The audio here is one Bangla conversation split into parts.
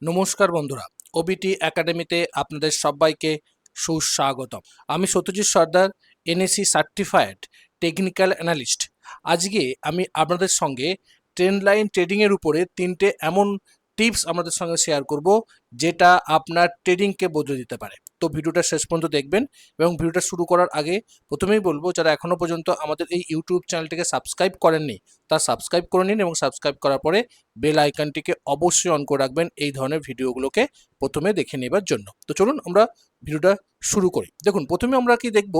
নমস্কার বন্ধুরা, ওবিটি একাডেমিতে আপনাদের সবাইকে সুস্বাগতম। আমি সত্যজিৎ সর্দার, এনএসি সার্টিফাইড টেকনিক্যাল অ্যানালিস্ট। আজকে আমি আপনাদের সঙ্গে ট্রেন্ড লাইন ট্রেডিংয়ের উপরে তিনটে এমন টিপস আপনাদের সঙ্গে শেয়ার করব যেটা আপনার ট্রেডিংকে বদলে দিতে পারে। তো ভিডিওটা শেষ পর্যন্ত দেখবেন এবং ভিডিওটা শুরু করার আগে প্রথমেই বলবো, যারা এখনো পর্যন্ত আমাদের এই ইউটিউব চ্যানেলটিকে সাবস্ক্রাইব করেননি তা সাবস্ক্রাইব করে নিন এবং সাবস্ক্রাইব করার পরে বেল আইকনটিকে অবশ্যই অন করে রাখবেন এই ধরনের ভিডিওগুলোকে প্রথমে দেখে নেবার জন্য। তো চলুন আমরা ভিডিওটা শুরু করি। দেখুন, প্রথমে আমরা কি দেখব,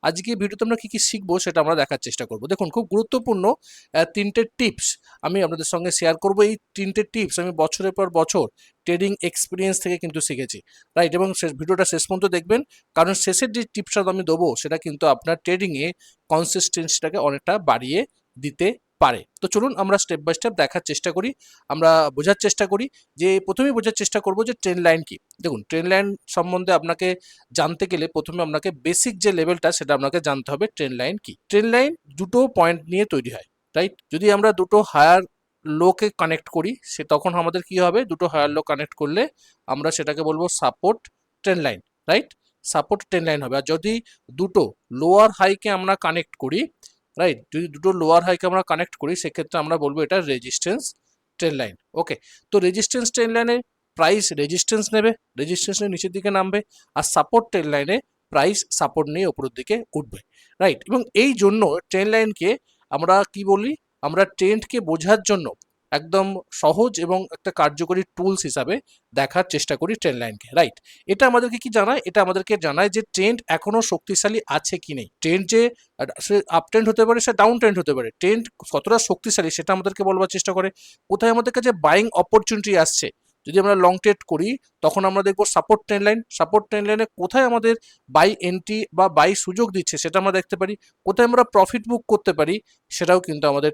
আজকে ভিডিওতে আমরা কি শিখবো সেটা আমরা দেখার চেষ্টা করব। দেখুন, খুব গুরুত্বপূর্ণ তিনটে টিপস আমি আপনাদের সঙ্গে শেয়ার করব। এই তিনটে টিপস আমি বছরের পর বছর ট্রেডিং এক্সপিরিয়েন্স থেকে কিন্তু শিখেছি, রাইট? এবং ভিডিওটা শেষ পর্যন্ত দেখবেন, কারণ শেষের যে টিপসটা আমি দেবো সেটা কিন্তু আপনার ট্রেডিংয়ে কনসিস্টেন্সিটাকে অনেকটা বাড়িয়ে দিতে পারে। তো চলুন আমরা স্টেপ বাই স্টেপ দেখার চেষ্টা করি, আমরা বোঝার চেষ্টা করি। যে প্রথমেই বোঝার চেষ্টা করব যে ট্রেন্ড লাইন কি। দেখুন, ট্রেন্ড লাইন সম্বন্ধে আপনাকে জানতে গেলে প্রথমে আপনাকে বেসিক যে লেভেলটা সেটা আপনাকে জানতে হবে ট্রেন্ড লাইন কি। ট্রেন্ড লাইন দুটো পয়েন্ট নিয়ে তৈরি হয়, রাইট? যদি আমরা দুটো হায়ার লোকে কানেক্ট করি তখন আমাদের কি হবে, দুটো হায়ার লো কানেক্ট করলে আমরা সেটাকে বলবো support trend line, right? Support trend line হবে। আর যদি দুটো লোয়ার হাইকে আমরা কানেক্ট করি, রাইট, যদি দুটো লোয়ার হাইকে আমরা কানেক্ট করি সেক্ষেত্রে আমরা বলবো এটা রেজিস্ট্যান্স ট্রেন্ড লাইন। ওকে, তো রেজিস্ট্যান্স ট্রেন্ড লাইনে প্রাইস রেজিস্ট্যান্স নেবে, রেজিস্ট্যান্স নিয়ে নিচের দিকে নামবে, আর সাপোর্ট ট্রেন্ড লাইনে প্রাইস সাপোর্ট নিয়ে উপরের দিকে উঠবে, রাইট? এবং এই জন্য ট্রেন্ড লাইনকে আমরা কি বলি, আমরা ট্রেন্ডকে বোঝার জন্য একদম সহজ এবং একটা কার্যকরী টুলস হিসাবে দেখার চেষ্টা করি ট্রেন্ড লাইনকে, রাইট? এটা আমাদেরকে কি জানায়, এটা আমাদেরকে জানায় যে ট্রেন্ড এখনো শক্তিশালী আছে কি নেই। ট্রেন্ড যে সে আপ ট্রেন্ড হতে পারে, সে ডাউন ট্রেন্ড হতে পারে, ট্রেন্ড কতটা শক্তিশালী সেটা আমাদেরকে বলবার চেষ্টা করে। কোথায় আমাদের কাছে বাইং অপরচুনিটি আসছে, যদি আমরা লং ট্রেড করি তখন আমরা দেখবো support trend line. Support trend লাইনে কোথায় আমাদের বাই এন্ট্রি বা বাই সুযোগ দিচ্ছে সেটা আমরা দেখতে পারি। কোথায় আমরা প্রফিট বুক করতে পারি সেটাও কিন্তু আমাদের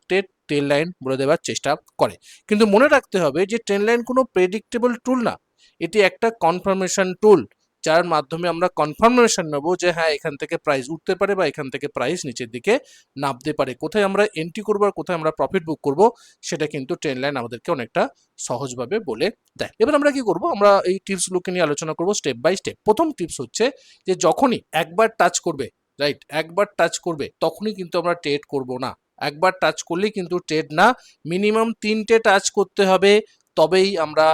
ট্রেন্ড লাইন বলে দেওয়ার চেষ্টা করে। কিন্তু মনে রাখতে হবে যে ট্রেন্ড লাইন কোনো প্রেডিক্টেবল টুল না, এটি একটা কনফার্মেশন টুল, যার মাধ্যমে আমরা কনফার্মেশন নেবো যে হ্যাঁ, এখান থেকে প্রাইস উঠতে পারে বা এখান থেকে প্রাইস নিচের দিকে নামতে পারে। কোথায় আমরা এন্ট্রি করবো আর কোথায় আমরা প্রফিট বুক করব সেটা কিন্তু ট্রেন্ড লাইন আমাদেরকে অনেকটা সহজভাবে বলে দেয়। এবার আমরা কি করব, আমরা এই টিপসগুলোকে নিয়ে আলোচনা করব স্টেপ বাই স্টেপ। প্রথম টিপস হচ্ছে যে যখনই একবার টাচ করবে, রাইট, একবার টাচ করবে তখনই কিন্তু আমরা ট্রেড করব না। একবার টাচ করলেই কিন্তু ট্রেড না, মিনিমাম তিনটে টাচ করতে হবে, তবেই আমরা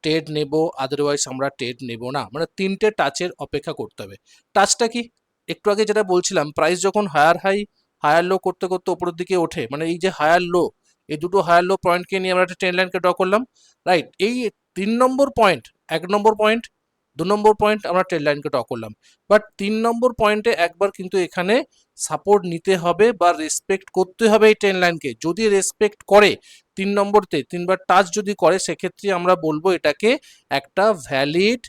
ট্রেড নেব, আদারওয়াইজ আমরা ট্রেড নেব না। মানে তিনটে টাচের অপেক্ষা করতে হবে। টাচটা কি, একটু আগে যেটা বলছিলাম, প্রাইস যখন হায়ার হাই হায়ার লো করতে করতে উপরের দিকে ওঠে, মানে এই যে হায়ার লো, এই দুটো হায়ার লো পয়েন্টকে নিয়ে আমরা একটা ট্রেন্ড লাইনকে ড্র করলাম, রাইট? এই 3 নম্বর পয়েন্ট, 1 নম্বর পয়েন্ট, 2 নম্বর পয়েন্ট আমরা ট্রেন্ড লাইনকে ড্র করলাম। বাট 3 নম্বর পয়েন্টে একবার কিন্তু এখানে সাপোর্ট নিতে হবে বা রেসপেক্ট করতে হবে এই ট্রেন্ড লাইনকে। যদি রেসপেক্ট করে 3 নম্বরতে, তিনবার টাচ যদি করে, সেক্ষেত্রে আমরা বলবো এটাকে একটা valid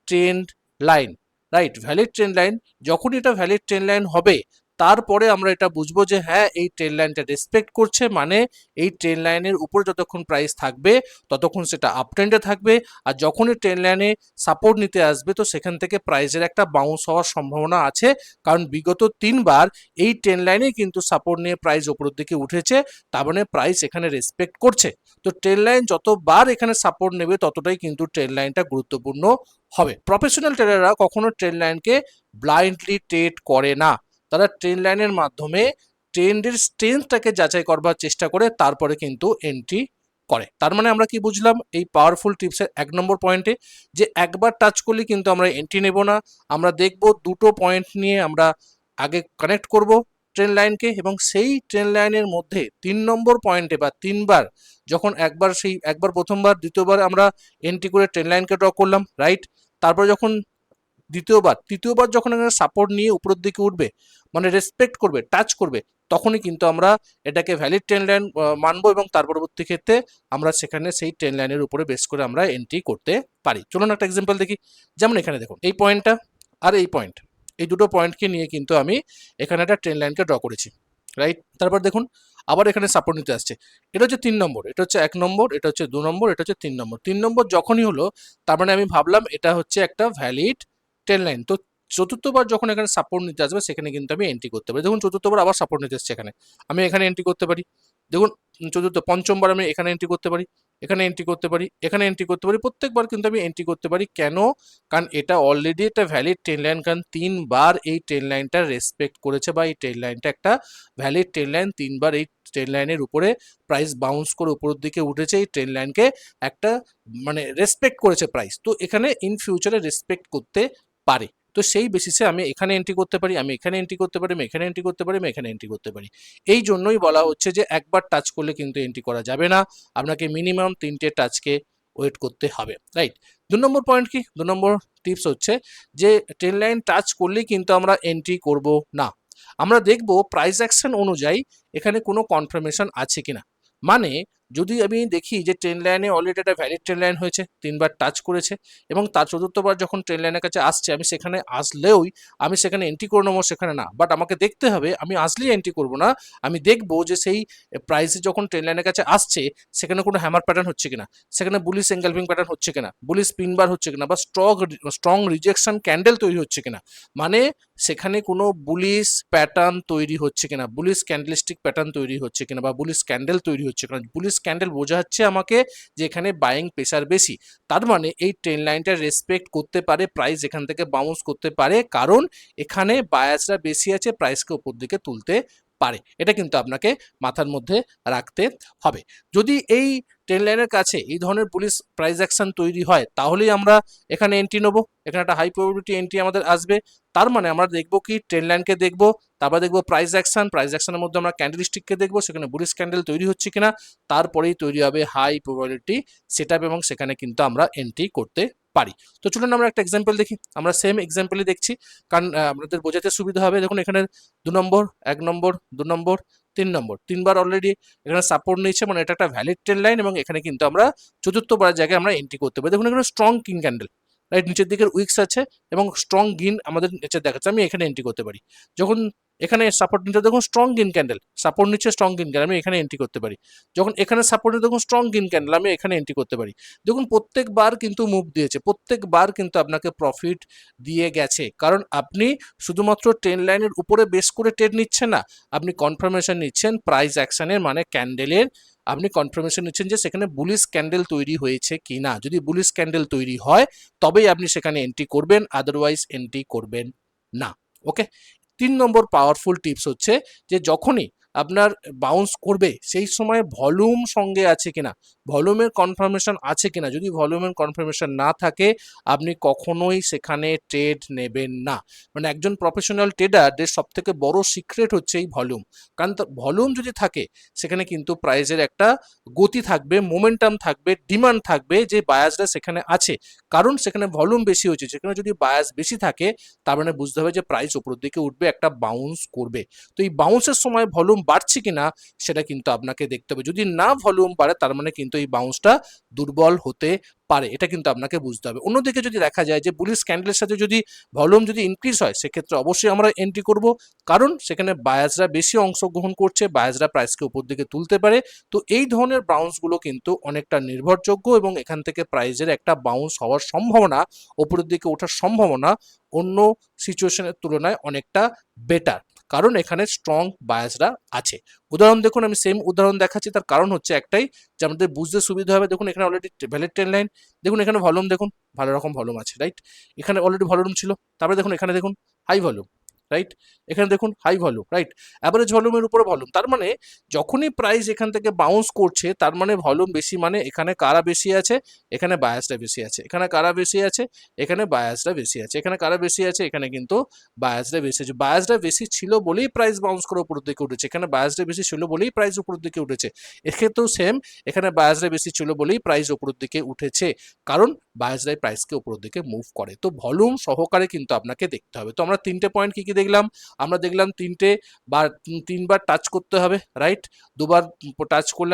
trend line, right? Valid trend line. যখন এটা ভ্যালিড ট্রেন্ড লাইন হবে তারপরে আমরা এটা বুঝবো যে হ্যাঁ, এই ট্রেন্ড লাইনটা রেসপেক্ট করছে, মানে এই ট্রেন্ড লাইনের উপরে যতক্ষণ প্রাইস থাকবে ততক্ষণ সেটা আপ ট্রেন্ডে থাকবে। আর যখনই ট্রেন্ড লাইনে সাপোর্ট নিতে আসবে তো সেখান থেকে প্রাইসের একটা বাউন্স হওয়ার সম্ভাবনা আছে, কারণ বিগত 3বার এই ট্রেন্ড লাইনে কিন্তু সাপোর্ট নিয়ে প্রাইস উপরের দিকে উঠেছে, তার মানে প্রাইস এখানে রেসপেক্ট করছে। তো ট্রেন্ড লাইন যতবার এখানে সাপোর্ট নেবে ততটাই কিন্তু ট্রেন্ড লাইনটা গুরুত্বপূর্ণ হবে। প্রফেশনাল ট্রেডাররা কখনো ট্রেন্ড লাইনকে ব্লাইন্ডলি ট্রেড করে না, তারা ট্রেন্ড লাইনের মাধ্যমে ট্রেন্ডের স্ট্রেংথটাকে যাচাই করবার চেষ্টা করে তারপরে কিন্তু এন্ট্রি করে। তার মানে আমরা কি বুঝলাম এই পাওয়ারফুল টিপসের 1 নম্বর পয়েন্টে, যে একবার টাচ করলে কিন্তু আমরা এন্ট্রি নেব না, আমরা দেখব দুটো পয়েন্ট নিয়ে আমরা আগে কানেক্ট করব ট্রেন্ড লাইনকে, এবং সেই ট্রেন্ড লাইনের মধ্যে 3 নম্বর পয়েন্টে বা 3বার, যখন একবার সেই একবার প্রথমবার দ্বিতীয়বার আমরা এন্ট্রি করে ট্রেন্ড লাইনকে ড্র করলাম, রাইট? তারপর যখন তৃতীয়বার যখন এখানে সাপোর্ট নিয়ে উপরের দিকে উঠবে, মানে রেসপেক্ট করবে, টাচ করবে, তখনই কিন্তু আমরা এটাকে ভ্যালিড ট্রেন্ড লাইন মানবো এবং তার পরবর্তী ক্ষেত্রে আমরা সেখানে সেই ট্রেন্ড লাইনের উপরে বেস করে আমরা এন্ট্রি করতে পারি। চলুন একটা এক্সাম্পল দেখি। যেমন এখানে দেখুন, এই পয়েন্টটা আর এই পয়েন্ট, এই দুটো পয়েন্টকে নিয়ে কিন্তু আমি এখানে একটা ট্রেন্ড লাইনকে ড্র করেছি, রাইট? তারপর দেখুন আবার এখানে সাপোর্ট নিতে আসছে, এটা হচ্ছে 3 নম্বর, এটা হচ্ছে 1 নম্বর, এটা হচ্ছে 2 নম্বর, এটা হচ্ছে 3 নম্বর। 3 নম্বর যখনই হলো তার মানে আমি ভাবলাম এটা হচ্ছে একটা ভ্যালিড ট্রেন্ড লাইন। তো চতুর্থবার যখন এখানে সাপোর্ট নিতে আসবে সেখানে কিন্তু আমি এন্ট্রি করতে পারি। দেখুন চতুর্থবার আবার সাপোর্ট নিতে এসছে, এখানে আমি এখানে এন্ট্রি করতে পারি। দেখুন পঞ্চমবার আমি এখানে এন্ট্রি করতে পারি। এখানে এন্ট্রি করতে পারি, এখানে এন্ট্রি করতে পারি, প্রত্যেকবার কিন্তু আমি এন্ট্রি করতে পারি। কেন? কারণ এটা অলরেডি একটা ভ্যালিড ট্রেন্ড লাইন, কারণ 3 বার এই ট্রেন্ড লাইনটা রেসপেক্ট করেছে, বা এই ট্রেন্ড লাইনটা একটা ভ্যালিড ট্রেন্ড লাইন। 3 বার এই ট্রেন্ড লাইনের উপরে প্রাইস বাউন্স করে উপরের দিকে উঠেছে, এই ট্রেন্ড লাইনকে একটা মানে রেসপেক্ট করেছে প্রাইস। তো এখানে ইন ফিউচারে রেসপেক্ট করতে পারে। তো সেই বেসিসে আমি এখানে এন্ট্রি করতে পারি, আমি এখানে এন্ট্রি করতে পারি, আমি এখানে এন্ট্রি করতে পারি, আমি এখানে এন্ট্রি করতে পারি। এই জন্যই বলা হচ্ছে যে একবার টাচ করলে কিন্তু এন্ট্রি করা যাবে না, আপনাকে মিনিমাম 3টে টাচকে ওয়েট করতে হবে, রাইট? 2 নম্বর পয়েন্ট কি, 2 নম্বর টিপস হচ্ছে যে ট্রেন্ড লাইন টাচ করলেই কিন্তু আমরা এন্ট্রি করব না। আমরা দেখব প্রাইস অ্যাকশন অনুযায়ী এখানে কোনো কনফার্মেশন আছে কিনা। মানে যদি আমি দেখি যে ট্রেন্ড লাইনে অলরেডি একটা ভ্যালিড ট্রেন্ড লাইন হয়েছে, 3 বার টাচ করেছে, এবং তার চতুর্থবার যখন ট্রেন্ড লাইনের কাছে আসছে, আমি সেখানে আসলেও আমি সেখানে এন্ট্রি করে নেবো, সেখানে না, বাট আমাকে দেখতে হবে, আমি আসলেই এন্ট্রি করব না, আমি দেখবো যে সেই প্রাইসে যখন ট্রেন্ড লাইনের কাছে আসছে সেখানে কোনো হ্যামার প্যাটার্ন হচ্ছে কিনা, সেখানে বুলিশ এনগালফিং প্যাটার্ন হচ্ছে কিনা, বুলিশ স্পিন বার হচ্ছে কিনা, বা স্ট্রং রিজেকশন ক্যান্ডেল তৈরি হচ্ছে কিনা। মানে সেখানে কোনো বুলিশ প্যাটার্ন তৈরি হচ্ছে কিনা, বুলিশ ক্যান্ডেলস্টিক প্যাটার্ন তৈরি হচ্ছে কিনা, বা বুলিশ ক্যান্ডেল তৈরি হচ্ছে কিনা। বুলিশ ক্যান্ডেল বোঝাচ্ছে আমাকে যে এখানে বাইং প্রেসার বেশি, তার মানে এই ট্রেন্ড লাইনটা রেসপেক্ট করতে পারে, প্রাইস এখান থেকে বাউন্স করতে পারে, কারণ এখানে বায়াসরা বেশি আছে, প্রাইসকে উপর দিকে তুলতে পারে। এটা কিন্তু আপনাকে মাথার মধ্যে রাখতে হবে। যদি এই ট্রেন্ড লাইনের কাছে এই ধরনের বুলিশ প্রাইস অ্যাকশন তৈরি হয়, তাহলেই আমরা এখানে এন্ট্রি নেবো, এখানে একটা হাই প্রবাবিলিটি এন্ট্রি আমাদের আসবে। তার মানে আমরা দেখবো কি, ট্রেন্ড লাইনকে দেখবো, তারপর দেখবো প্রাইস অ্যাকশন, প্রাইস অ্যাকশনের মধ্যে আমরা ক্যান্ডেলস্টিককে দেখবো, সেখানে বুলিশ ক্যান্ডেল তৈরি হচ্ছে কিনা, তারপরেই তৈরি হবে হাই প্রবাবিলিটি সেটআপ, এবং সেখানে কিন্তু আমরা এন্ট্রি করতে পারি। তো চলুন আমরা একটা এক্সাম্পল দেখি, আমরা সেম এক্সাম্পলই দেখছি, কারণ আপনাদের বোঝাতে সুবিধা হবে। দেখুন এখানে 2 নম্বর, 1 নম্বর, 2 নম্বর, 3 নম্বর, 3 বার অলরেডি এখানে সাপোর্ট নিয়েছে, মানে এটা একটা ভ্যালিড ট্রেন্ড লাইন, এবং এখানে কিন্তু আমরা চতুর্থবার জায়গায় আমরা এন্ট্রি করতে পারি। দেখুন এখানে স্ট্রং কিং ক্যান্ডেল, রাইট, নিচের দিকের উইক্স আছে এবং স্ট্রং গিন আমাদের নিচে দেখাচ্ছে, আমি এখানে এন্ট্রি করতে পারি। যখন এখানে সাপোর্ট নিচ্ছে দেখুন স্ট্রং গিন ক্যান্ডেল, সাপোর্ট নিচ্ছে স্ট্রং গিন ক্যান্ডেল, আমি এখানে এন্ট্রি করতে পারি। যখন এখানে সাপোর্ট নিচ্ছে দেখুন স্ট্রং গিন ক্যান্ডেল, আমি এখানে এন্ট্রি করতে পারি। দেখুন প্রত্যেকবার কিন্তু মুভ দিয়েছে, প্রত্যেকবার কিন্তু আপনাকে প্রফিট দিয়ে গেছে, কারণ আপনি শুধুমাত্র ট্রেন্ড লাইনের উপরে বেস করে ট্রেড নিচ্ছেন না, আপনি কনফার্মেশন নিচ্ছেন প্রাইস অ্যাকশনের, মানে ক্যান্ডেলের আপনি কনফার্মেশন নিচ্ছেন যে সেখানে বুলিশ ক্যান্ডেল তৈরি হয়েছে কিনা। যদি বুলিশ ক্যান্ডেল তৈরি হয় তবেই আপনি সেখানে এন্ট্রি করবেন, আদারওয়াইজ এন্ট্রি করবেন না। ওকে, 3 নম্বর পাওয়ারফুল টিপস হচ্ছে যে যখনই আপনার বাউন্স করবে সেই সময় ভলিউম সঙ্গে আছে কিনা, ভলিউমের কনফার্মেশন আছে কিনা। যদি ভলিউমের কনফার্মেশন না থাকে আপনি কখনোই সেখানে ট্রেড নেবেন না। মানে একজন প্রফেশনাল ট্রেডারদের সব থেকে বড় সিক্রেট হচ্ছে এই ভলিউম, কারণ ভলিউম যদি থাকে সেখানে কিন্তু প্রাইজের একটা গতি থাকবে, মোমেন্টাম থাকবে, ডিমান্ড থাকবে যে বায়াসরা সেখানে আছে, কারণ সেখানে ভলিউম বেশি হচ্ছে। সেখানে যদি বায়াস বেশি থাকে তার মানে বুঝতে হবে যে প্রাইস উপরের দিকে উঠবে, একটা বাউন্স করবে। তো এই বাউন্সের সময় ভলিউম বাড়ছে কিনা সেটা কিন্তু আপনাকে দেখতে হবে। যদি না ভলিউম বাড়ে তার মানে কিন্তু এই বাউন্সটা দুর্বল হতে পারে, এটা কিন্তু আপনাকে বুঝতে হবে। অন্যদিকে যদি দেখা যায় যে বুলিশ ক্যান্ডেলের সাথে যদি ভলিউম যদি ইনক্রিজ হয় সেক্ষেত্রে অবশ্যই আমরা এন্ট্রি করব, কারণ সেখানে বায়াসরা বেশি অংশগ্রহণ করছে, বায়াসরা প্রাইসকে উপর দিকে তুলতে পারে। তো এই ধরনের বাউন্সগুলো কিন্তু অনেকটা নির্ভরযোগ্য, এবং এখান থেকে প্রাইসের একটা বাউন্স হওয়ার সম্ভাবনা, উপরের দিকে ওঠার সম্ভাবনা অন্য সিচুয়েশনের তুলনায় অনেকটা বেটার, কারণ এখানে স্ট্রং বায়াসরা আছে। উদাহরণ দেখুন, আমি সেম উদাহরণ দেখাচ্ছি, তার কারণ হচ্ছে একটাই যে আমাদের বুঝতে সুবিধা হবে। দেখুন এখানে অলরেডি ভ্যালিড ট্রেন্ড লাইন, দেখুন এখানে ভলিউম দেখুন, ভালো রকম ভলিউম আছে, রাইট, এখানে অলরেডি ভলিউম ছিল, তারপরে দেখুন এখানে দেখুন হাই ভলিউম, রাইট, এখানে দেখুন হাই ভলিউম, রাইট, অ্যাভারেজ ভলিউমের উপরে ভলিউম। তার মানে যখনই প্রাইস এখান থেকে বাউন্স করছে তার মানে ভলিউম বেশি, মানে এখানে কারা বেশি আছে, এখানে বায়াসটা বেশি আছে, এখানে কারা বেশি আছে, এখানে বায়াসটা বেশি আছে, এখানে কারা বেশি আছে, এখানে কিন্তু বায়াসটা বেশি আছে। বায়াসটা বেশি ছিল বলেই প্রাইস বাউন্স করে উপরের দিকে উঠেছে, এখানে বায়াসটা বেশি ছিল বলেই প্রাইস উপরের দিকে উঠেছে। এক্ষেত্রেও সেম, এখানে বায়াসটা বেশি ছিল বলেই প্রাইস উপরের দিকে উঠেছে, কারণ বায়াসরাই প্রাইসকে উপরের দিকে মুভ করে। তো ভলিউম সহকারে কিন্তু আপনাকে দেখতে হবে। তো আমরা 3টে পয়েন্ট কি কি দেখলাম, আমরা দেখলাম 3বার টাচ করতে হবে, রাইট, 2বার টাচ করলে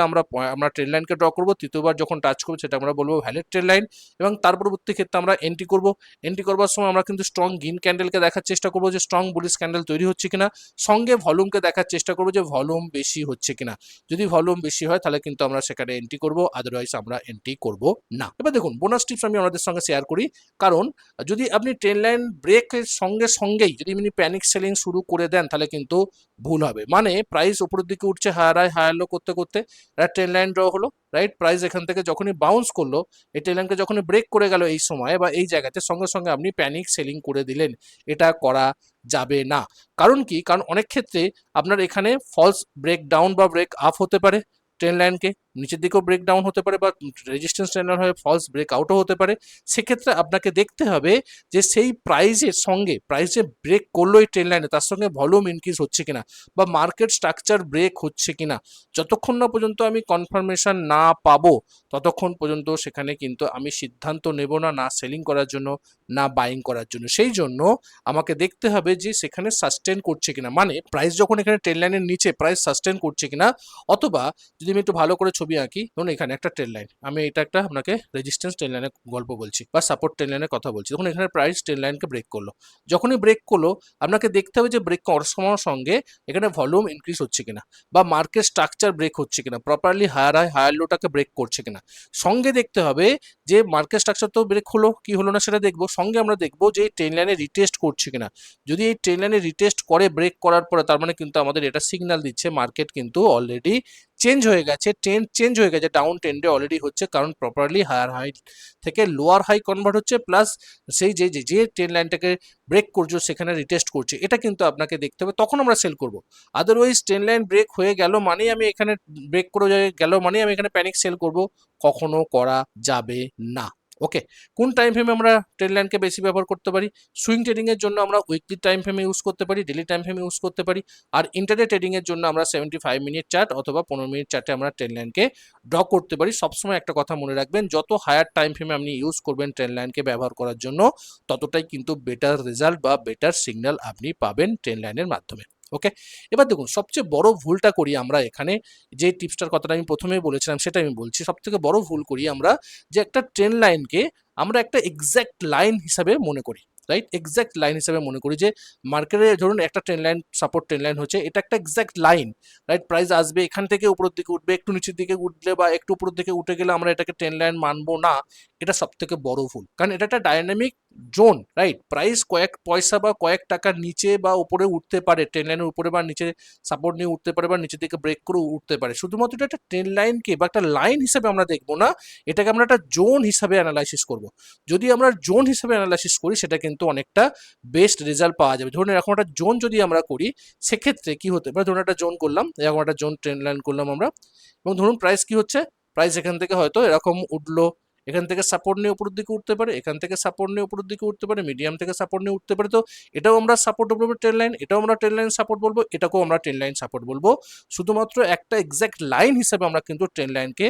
আমরা ট্রেড লাইনকে ড্র করবো, তৃতীয়বার যখন টাচ করবো সেটা আমরা বলবো ভ্যালিড ট্রেড লাইন, এবং তার পরবর্তী ক্ষেত্রে আমরা এন্ট্রি করবো। এন্ট্রি করবার সময় আমরা কিন্তু স্ট্রং গ্রিন ক্যান্ডেলকে দেখার চেষ্টা করবো যে স্ট্রং বুলিশ ক্যান্ডেল তৈরি হচ্ছে কিনা, সঙ্গে ভলিউমকে দেখার চেষ্টা করবো যে ভলিউম বেশি হচ্ছে কিনা। যদি ভলিউম বেশি হয় তাহলে কিন্তু আমরা সেখানে এন্ট্রি করবো, আদারওয়াইজ আমরা এন্ট্রি করবো না। এবার দেখুন বোনাস টিপস আমি আপনাদের সঙ্গে শেয়ার করি, কারণ যদি আপনি ট্রেড লাইন ব্রেকের সঙ্গে সঙ্গেই যদি আপনি প্যানিক প্যানিক সেলিং শুরু করে দেন তাহলে কিন্তু ভুল হবে। মানে প্রাইস উপরের দিকে উঠছে, হায়ার হাই হায়ার লো করতে করতে একটা ট্রেন লাইন ড্র হলো, রাইট? প্রাইস এখান থেকে যখনই বাউন্স করলো, এই ট্রেন লাইনকে যখনই ব্রেক করে গেল এই সময় বা এই জায়গাতে, সঙ্গে সঙ্গে আপনি প্যানিক সেলিং করে দিলেন। এটা করা যাবে না। কারণ কি? কারণ অনেক ক্ষেত্রে আপনার এখানে ফলস ব্রেক ডাউন বা ব্রেক আপ হতে পারে, ট্রেন লাইনকে নিচের দিকেও ব্রেক ডাউন হতে পারে, বা রেজিস্ট্যান্স ট্রেন লাইন হয়ে ফলস ব্রেক আউটও হতে পারে। সেক্ষেত্রে আপনাকে দেখতে হবে যে সেই প্রাইজের সঙ্গে, প্রাইস যে ব্রেক করলো এই ট্রেন লাইনে, তার সঙ্গে ভলিউম ইনক্রিজ হচ্ছে কিনা বা মার্কেট স্ট্রাকচার ব্রেক হচ্ছে কিনা, যতক্ষণ না পর্যন্ত আমি কনফার্মেশন না পাবো ততক্ষণ পর্যন্ত সেখানে কিন্তু আমি সিদ্ধান্ত নেব না, না সেলিং করার জন্য না বাইং করার জন্য। সেই জন্য আমাকে দেখতে হবে যে সেখানে সাস্টেন করছে কিনা, মানে প্রাইস যখন এখানে ট্রেন লাইনের নিচে প্রাইস সাস্টেন করছে কিনা, অথবা যদি আমি একটু ভালো করে ছবি আঁকি, ধরুন এখানে একটা ট্রেন লাইন, আমি এটা একটা আপনাকে রেজিস্ট্যান্স ট্রেন লাইনের গল্প বলছি বা সাপোর্ট ট্রেন লাইনের কথা বলছি। তখন এখানে প্রাইস ট্রেন লাইনকে ব্রেক করলো, যখনই ব্রেক করলো আপনাকে দেখতে হবে যে ব্রেক করার সঙ্গে এখানে ভলিউম ইনক্রিজ হচ্ছে কিনা বা মার্কেট স্ট্রাকচার ব্রেক হচ্ছে কিনা, প্রপারলি হায়ার হাই হায়ার লোটাকে ব্রেক করছে কিনা। সঙ্গে দেখতে হবে যে মার্কেট স্ট্রাকচার তো ব্রেক হলো, কি হলো না সেটা দেখবো, সঙ্গে আমরা দেখবো যে এই ট্রেন লাইনে রিটেস্ট করছে কিনা। যদি এই ট্রেন লাইনে রিটেস্ট করে ব্রেক করার পরে, তার মানে কিন্তু আমাদের এটা সিগন্যাল দিচ্ছে মার্কেট কিন্তু অলরেডি চেঞ্জ হয়ে গেছে, ট্রেন্ড চেঞ্জ হয়ে গেছে, ডাউন ট্রেন্ডে অলরেডি হচ্ছে, কারণ প্রপারলি হায়ার হাই থেকে লোয়ার হাই কনভার্ট হচ্ছে, প্লাস সেই যে যে ট্রেন লাইনটাকে ব্রেক করছো সেখানে রিটেস্ট করছে, এটা কিন্তু আপনাকে দেখতে হবে, তখন আমরা সেল করব। আদারওয়াইজ ট্রেন লাইন ব্রেক হয়ে গেল মানেই আমি এখানে ব্রেক করে গেল মানেই আমি এখানে প্যানিক সেল করব, কখনো করা যাবে না। ওকে, কোন টাইম ফ্রেমে আমরা ট্রেন লাইনকে বেশি ব্যবহার করতে পারি? সুইং ট্রেডিং এর জন্য আমরা উইকলি টাইম ফ্রেমে ইউজ করতে পারি, ডেলি টাইম ফ্রেমে ইউজ করতে পারি, আর ইন্টারডে ট্রেডিং এর জন্য আমরা 75 মিনিট চার্ট অথবা 15 মিনিট চার্টে আমরা ট্রেন লাইনকে ড্র করতে পারি। সবসময় একটা কথা মনে রাখবেন, যত হায়ার টাইম ফ্রেমে আপনি ইউজ করবেন ট্রেন লাইনকে ব্যবহার করার জন্য, ততটাই কিন্তু বেটার রেজাল্ট বা বেটার সিগন্যাল আপনি পাবেন ট্রেন লাইনের মাধ্যমে। ওকে, এবার দেখুন সবচেয়ে বড় ভুলটা করি আমরা এখানে, যে টিপসটার কথাটা আমি প্রথমেই বলেছিলাম সেটা আমি বলছি, সব থেকে বড় ভুল করি আমরা যে একটা ট্রেন লাইনকে আমরা একটা এক্স্যাক্ট লাইন হিসাবে মনে করি, রাইট? এক্স্যাক্ট লাইন হিসাবে মনে করি যে মার্কেটে ধরুন একটা train line, support train line হচ্ছে, এটা একটা এক্স্যাক্ট লাইন, রাইট? প্রাইস আসবে এখান থেকে উপরের দিকে উঠবে, একটু নিচের দিকে উঠলে বা একটু উপরের দিকে উঠে গেলে আমরা এটাকে ট্রেন লাইন মানবো না। এটা সব থেকে বড় ভুল, কারণ এটা একটা ডায়নামিক জোন, রাইট? প্রাইস কয়েক পয়সা বা কয়েক টাকার নিচে বা উপরে উঠতে পারে, ট্রেন লাইনের উপরে বা নিচে সাপোর্ট নিয়ে উঠতে পারে বা নিচের দিকে ব্রেক করে উঠতে পারে। শুধুমাত্র এটা একটা ট্রেন লাইনকে বা একটা লাইন হিসেবে আমরা দেখবো না, এটাকে আমরা একটা জোন হিসাবে অ্যানালাইসিস করব। যদি আমরা জোন হিসেবে অ্যানালাইসিস করি সেটা কিন্তু অনেকটা বেস্ট রেজাল্ট পাওয়া যাবে। ধরুন এরকম একটা জোন যদি আমরা করি, সেক্ষেত্রে কি হতে পারে, ধরুন একটা জোন করলাম, এরকম একটা জোন ট্রেন লাইন করলাম আমরা, এবং ধরুন প্রাইস কি হচ্ছে, প্রাইস এখান থেকে হয়তো এরকম উঠলো, এখান থেকে সাপোর্ট নিয়ে উপরের দিকে উঠতে পারে, এখান থেকে সাপোর্ট নিয়ে উপরের দিকে উঠতে পারে, মিডিয়াম থেকে সাপোর্ট নিয়ে উঠতে পারে, তো এটাও আমরা সাপোর্ট বলবো ট্রেন লাইন, এটাও আমরা ট্রেন লাইন সাপোর্ট বলবো, এটাকেও আমরা ট্রেন লাইন সাপোর্ট বলবো। শুধুমাত্র একটা এক্স্যাক্ট লাইন হিসেবে আমরা কিন্তু ট্রেন লাইনকে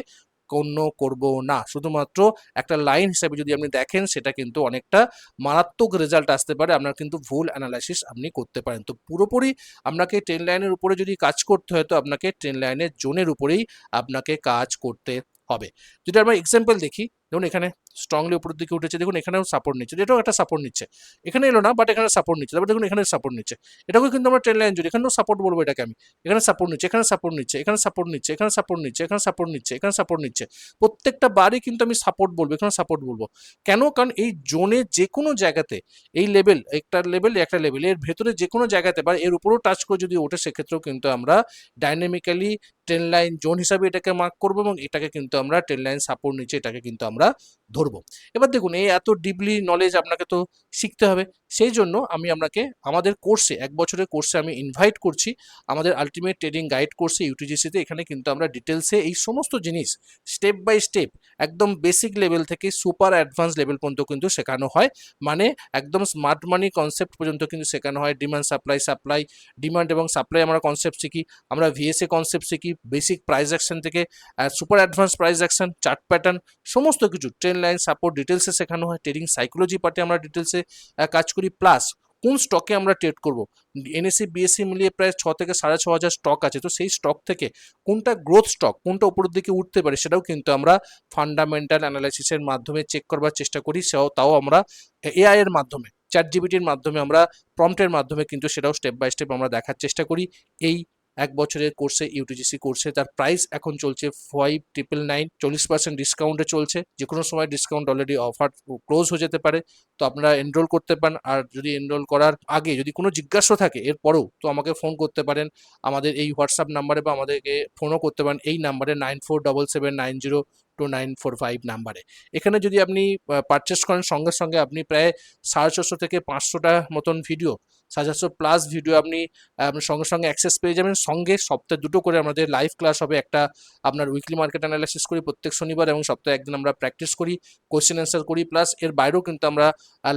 গণ্য করব না। শুধুমাত্র একটা লাইন হিসেবে যদি আপনি দেখেন, সেটা কিন্তু অনেকটা মারাত্মক রেজাল্ট আসতে পারে, আপনার কিন্তু ভুল অ্যানালাইসিস আপনি করতে পারেন। তো পুরোপুরি আপনাকে ট্রেন লাইনের উপরে যদি কাজ করতে হয়, তো আপনাকে ট্রেন লাইনের জোনের উপরেই আপনাকে কাজ করতে হবে। যদি আমরা এক্সাম্পল দেখি, দেখুন এখানে স্ট্রংলি উপরের দিকে উঠেছে, দেখুন এখানেও সাপোর্ট নিচ্ছে, এটাও একটা সাপোর্ট নিচ্ছে, এখানে এলো না বাট এখানে সাপোর্ট নিচ্ছে, তারপর দেখুন এখানে সাপোর্ট নিচ্ছে, এটাকেও কিন্তু আমরা ট্রেন লাইন জুড়ে এখানেও সাপোর্ট বলবো এটাকে আমি, এখানে সাপোর্ট নিচ্ছে, এখানে সাপোর্ট নিচ্ছে, এখানে সাপোর্ট নিচ্ছে, এখানে সাপোর্ট নিচ্ছে, এখানে সাপোর্ট নিচ্ছে, এখানে সাপোর্ট নিচ্ছে, প্রত্যেকটা বারই কিন্তু আমি সাপোর্ট বলবো, এখানে সাপোর্ট বলবো। কেন? কারণ এই জোনে যে কোনো জায়গাতে, এই লেভেল একটা লেভেল একটা লেভেল, এর ভেতরে যে কোনো জায়গাতে বা এর উপরেও টাচ করে যদি ওঠে, সেক্ষেত্রেও কিন্তু আমরা ডাইনামিক্যালি ট্রেন লাইন জোন হিসাবে এটাকে মার্ক করবো, এবং এটাকে কিন্তু আমরা ট্রেন লাইন সাপোর্ট নিচ্ছে এটাকে কিন্তু আমরা ধরবো। এবার দেখুন এই এত ডিপলি নলেজ আপনাকে তো শিখতে হবে, সেই জন্য আমি আপনাকে আমাদের কোর্সে, 1 বছরের কোর্সে আমি ইনভাইট করছি, আমাদের আলটিমেট ট্রেডিং গাইড কোর্সে ইউটিজিসিতে। এখানে কিন্তু আমরা ডিটেলসে এই সমস্ত জিনিস স্টেপ বাই স্টেপ, একদম বেসিক লেভেল থেকে সুপার অ্যাডভান্স লেভেল পর্যন্ত কিন্তু শেখানো হয়, মানে একদম স্মার্ট মানি কনসেপ্ট পর্যন্ত কিন্তু শেখানো হয়। ডিমান্ড সাপ্লাই, ডিমান্ড এবং সাপ্লাই আমরা কনসেপ্ট শিখি, আমরা ভিএসএ কনসেপ্ট শিখি, বেসিক প্রাইস অ্যাকশন থেকে super advance price action, chart pattern, সমস্ত কিছু ট্রেন লাইন সাপোর্ট ডিটেলসে শেখানো হয়। ট্রেডিং সাইকোলজি পার্টে আমরা ডিটেলসে কাজ করি, প্লাস কোন স্টকে আমরা ট্রেড করব, এনএসসি বিএসসি মিলিয়ে প্রায় 6 থেকে 6,500 স্টক আছে, তো সেই স্টক থেকে কোনটা গ্রোথ স্টক, কোনটা উপরের দিকে উঠতে পারে, সেটাও কিন্তু আমরা ফান্ডামেন্টাল অ্যানালাইসিসের মাধ্যমে চেক করবার চেষ্টা করি। তাও আমরা এআই এর মাধ্যমে, চ্যাট জিপিটির মাধ্যমে, আমরা প্রম্পটের মাধ্যমে কিন্তু সেটাও স্টেপ বাই স্টেপ আমরা দেখার চেষ্টা করি এই এক বছরের কোর্সে ইউটিজিসি কোর্সে তার প্রাইস এখন চলছে 5999, 40% ডিসকাউন্টে চলছে। যে কোনো সময় ডিসকাউন্ট অলরেডি অফার ক্লোজ হয়ে যেতে পারে, তো আপনারা এনরোল করতে পারেন। আর যদি এনরোল করার আগে যদি কোনো জিজ্ঞাসা থাকে এরপরেও, তো আমাকে ফোন করতে পারেন আমাদের এই হোয়াটসঅ্যাপ নাম্বারে, বা আমাদেরকে ফোনও করতে পারেন এই নাম্বারে 9477902945 নাম্বারে। এখানে যদি আপনি পারচেস করেন সঙ্গে সঙ্গে আপনি প্রায় 450 থেকে 500টা মতন ভিডিও, 750+ ভিডিও আপনি সঙ্গে সঙ্গে অ্যাক্সেস পেয়ে যাবেন। সঙ্গে সপ্তাহে 2টো করে আমাদের লাইভ ক্লাস হবে, একটা আপনার উইকলি মার্কেট অ্যানালাইসিস করি প্রত্যেক শনিবার, এবং সপ্তাহে একদিন আমরা প্র্যাকটিস করি, কোয়েশ্চেন অ্যান্সার করি, প্লাস এর বাইরেও কিন্তু আমরা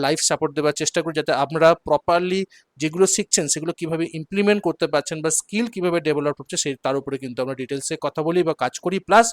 লাইভ সাপোর্ট দেওয়ার চেষ্টা করি, যাতে আপনারা প্রপারলি যেগুলো শিখছেন সেগুলো কিভাবে ইমপ্লিমেন্ট করতে পারছেন বা স্কিল কিভাবে ডেভেলপ হচ্ছে সেই তার উপরে কিন্তু আমরা ডিটেলসে কথা বলি বা কাজ করি। প্লাস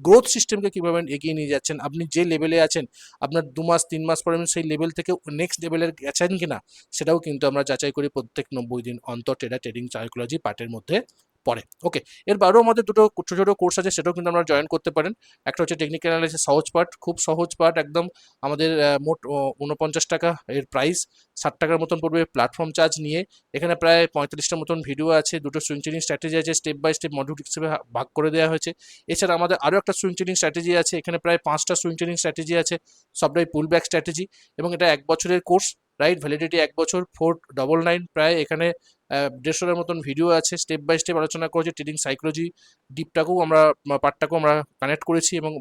গ্রোথ সিস্টেমকে কিভাবে এগিয়ে নিয়ে যাচ্ছেন, আপনি যে লেভেলে আছেন আপনার 2 মাস 3 মাস পরে সেই লেভেল থেকে নেক্সট লেভেলের গেছেন কিনা সেটাও কিন্তু আমরা যাচাই করি প্রত্যেক 90 দিন অন্তর। ট্রেডিং সাইকোলজি পার্টের মধ্যে পড়ে। ওকে, এর বাইরেও আমাদের 2টো ছোট ছোট কোর্স আছে, সেটাও কিন্তু আপনারা জয়েন করতে পারেন। একটা হচ্ছে টেকনিক্যাল অ্যানালাইসিস সহজ পার্ট, খুব সহজ পার্ট একদম। আমাদের মোট 49 টাকা এর প্রাইস, 60 টাকার মতন পড়বে প্ল্যাটফর্ম চার্জ নিয়ে। এখানে প্রায় 35টা মতন ভিডিও আছে, 2টো সুইং ট্রেডিং স্ট্র্যাটেজি আছে, স্টেপ বাই স্টেপ মডিউল হিসেবে ভাগ করে দেওয়া হয়েছে। এছাড়া আমাদের আরও একটা সুইং ট্রেডিং স্ট্র্যাটেজি আছে, এখানে প্রায় 5টা সুইং ট্রেডিং স্ট্র্যাটেজি আছে, সবটাই পুল ব্যাক স্ট্র্যাটেজি, এবং এটা 1 বছরের কোর্স, রাইট? ভ্যালিডিটি 1 বছর, 499 প্রায়। এখানে 150টার মতন ভিডিও আছে, স্টেপ বাই স্টেপ আলোচনা করেছি। ট্রেডিং সাইকোলজি ডিপটাকেও আমরা পার্টটাকেও আমরা কানেক্ট করেছি, এবং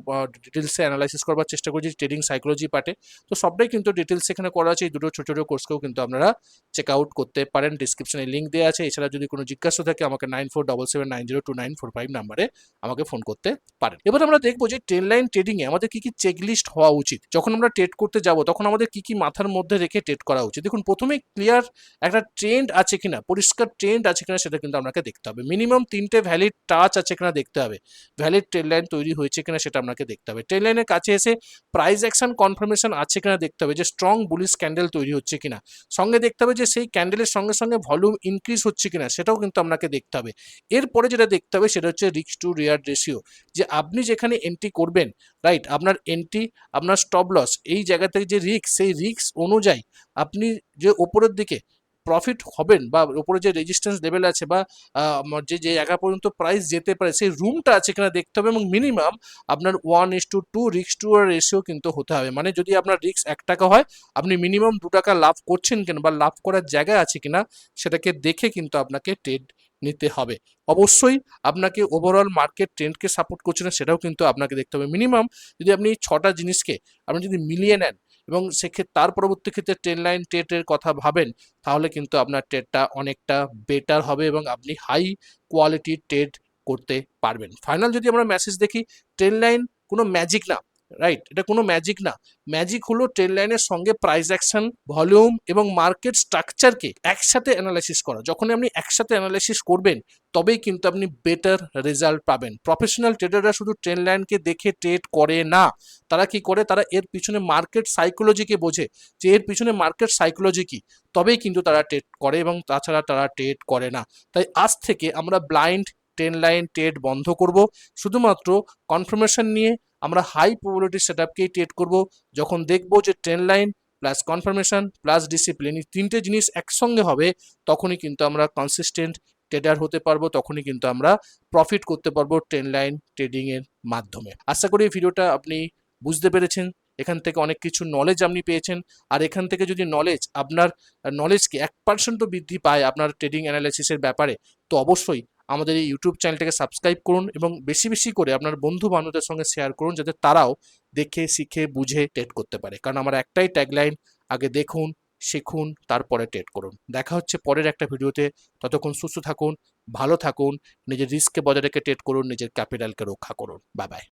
ডিটেলসে অ্যানালাইসিস করবার চেষ্টা করেছি ট্রেডিং সাইকোলজি পার্টে। তো সবটাই কিন্তু ডিটেলস এখানে করা আছে। এই 2টো ছোটো ছোটো কোর্সকেও কিন্তু আপনারা চেক আউট করতে পারেন, ডিসক্রিপশনে লিঙ্ক দেওয়া আছে। এছাড়া যদি কোনো জিজ্ঞাসা থাকে আমাকে 9477902945 নাম্বারে আমাকে ফোন করতে পারেন। এবার আমরা দেখবো যে ট্রেড লাইন ট্রেডিংয়ে আমাদের কি কি চেকলিস্ট হওয়া উচিত। যখন আমরা ট্রেড করতে যাব তখন আমাদের কি কি মাথার মধ্যে রেখে ট্রেড করা উচিত। দেখুন, প্রথমেই ক্লিয়ার একটা ট্রেন্ড আছে কিনা, পরিষ্কার ট্রেন্ড আছে কিনা সেটা কিন্তু আপনাকে দেখতে হবে। মিনিমাম 3টে ভ্যালিড টাচ আছে কিনা দেখতে হবে, ভ্যালিড ট্রেড লাইন তৈরি হয়েছে কিনা সেটা আপনাকে দেখতে হবে। ট্রেড লাইনের কাছে এসে প্রাইস অ্যাকশন কনফার্মেশন আছে কিনা দেখতে হবে, যে স্ট্রং বুলিশ ক্যান্ডেল তৈরি হচ্ছে কিনা। সঙ্গে দেখতে হবে যে সেই ক্যান্ডেলের সঙ্গে সঙ্গে ভলিউম ইনক্রিজ হচ্ছে কিনা, সেটাও কিন্তু আপনাকে দেখতে হবে। এরপরে যেটা দেখতে হবে সেটা হচ্ছে রিস্ক টু রিওয়ার্ড রেশিও, যে আপনি যেখানে এন্ট্রি করবেন, রাইট, আপনার এন্ট্রি, আপনার স্টপ লস, এই জায়গা থেকে যে রিস্ক, সেই রিস্ক অনুযায়ী আপনি যে ওপরের দিকে প্রফিট হবেন, বা উপরে যে রেজিস্ট্যান্স লেভেল আছে, বা যে যে জায়গা পর্যন্ত প্রাইস যেতে পারে সেই রুমটা আছে কিনা দেখতে হবে। এবং মিনিমাম আপনার 1:2 রিস্ক টু রেশিও কিন্তু হতে হবে। মানে যদি আপনার রিস্ক 1 টাকা হয়, আপনি মিনিমাম 2 টাকা লাভ করছেন কিনা বা লাভ করার জায়গা আছে কিনা সেটাকে দেখে কিন্তু আপনাকে ট্রেড নিতে হবে। অবশ্যই আপনাকে ওভারঅল মার্কেট ট্রেন্ডকে সাপোর্ট করছে না সেটাও কিন্তু আপনাকে দেখতে হবে। মিনিমাম যদি আপনি 6টা জিনিসকে আপনি যদি মিলিয়ে নেন, এবং সেক্ষেত্রে তার পরবর্তী ক্ষেত্রে ট্রেড লাইন ট্রেডের কথা ভাবেন, তাহলে কিন্তু আপনার ট্রেডটা অনেকটা বেটার হবে এবং আপনি হাই কোয়ালিটির ট্রেড করতে পারবেন। ফাইনাল যদি আমরা মেসেজ দেখি, ট্রেড লাইন কোনো ম্যাজিক না, রাইট? এটা কোনো ম্যাজিক না। ম্যাজিক হলো ট্রেড লাইনের সঙ্গে প্রাইস অ্যাকশন, ভলিউম এবং মার্কেট স্ট্রাকচারকে একসাথে অ্যানালাইসিস করা। যখন আপনি একসাথে অ্যানালাইসিস করবেন তবেই কিন্তু আপনি বেটার রেজাল্ট পাবেন। প্রফেশনাল ট্রেডাররা শুধু ট্রেড লাইনকে দেখে ট্রেড করে না, তারা কি করে, তারা এর পিছনে মার্কেট সাইকোলজিকে বোঝে, যে এর পিছনে মার্কেট সাইকোলজি কি, তবেই কিন্তু তারা ট্রেড করে, এবং তাছাড়া তারা ট্রেড করে না। তাই আজ থেকে আমরা ব্লাইন্ড ট্রেড লাইন ট্রেড বন্ধ করব, শুধুমাত্র কনফার্মেশন নিয়ে আমরা হাই প্রবাবিলিটি সেটআপকেই ট্রেড করব। যখন দেখব যে trade line plus confirmation plus discipline, এই 3টে জিনিস একসঙ্গে হবে, তখনই কিন্তু আমরা কনসিস্টেন্ট ট্রেডার হতে পারবো, তখনই কিন্তু আমরা প্রফিট করতে পারবো ট্রেড লাইন ট্রেডিং এর মাধ্যমে। আশা করি এই ভিডিওটা আপনি বুঝতে পেরেছেন, এখান থেকে অনেক কিছু নলেজ আপনি পেয়েছেন। আর এখান থেকে যদি আপনার নলেজকে 1% বৃদ্ধি পায় আপনার ট্রেডিং অ্যানালাইসিসের ব্যাপারে, তো অবশ্যই আমাদের এই ইউটিউব চ্যানেলটাকে সাবস্ক্রাইব করুন, এবং বেশি বেশি করে আপনার বন্ধু বান্ধবদের সঙ্গে শেয়ার করুন, যাতে তারাও দেখে শিখে বুঝে ট্রেড করতে পারে। কারণ আমার একটাই ট্যাগলাইন, আগে দেখুন, শিখুন, তারপরে ট্রেড করুন। দেখা হচ্ছে পরের একটা ভিডিওতে। ততক্ষণ সুস্থ থাকুন, ভালো থাকুন, নিজের রিস্ককে বজায় রেখে ট্রেড করুন, নিজের ক্যাপিটালকে রক্ষা করুন। Bye bye.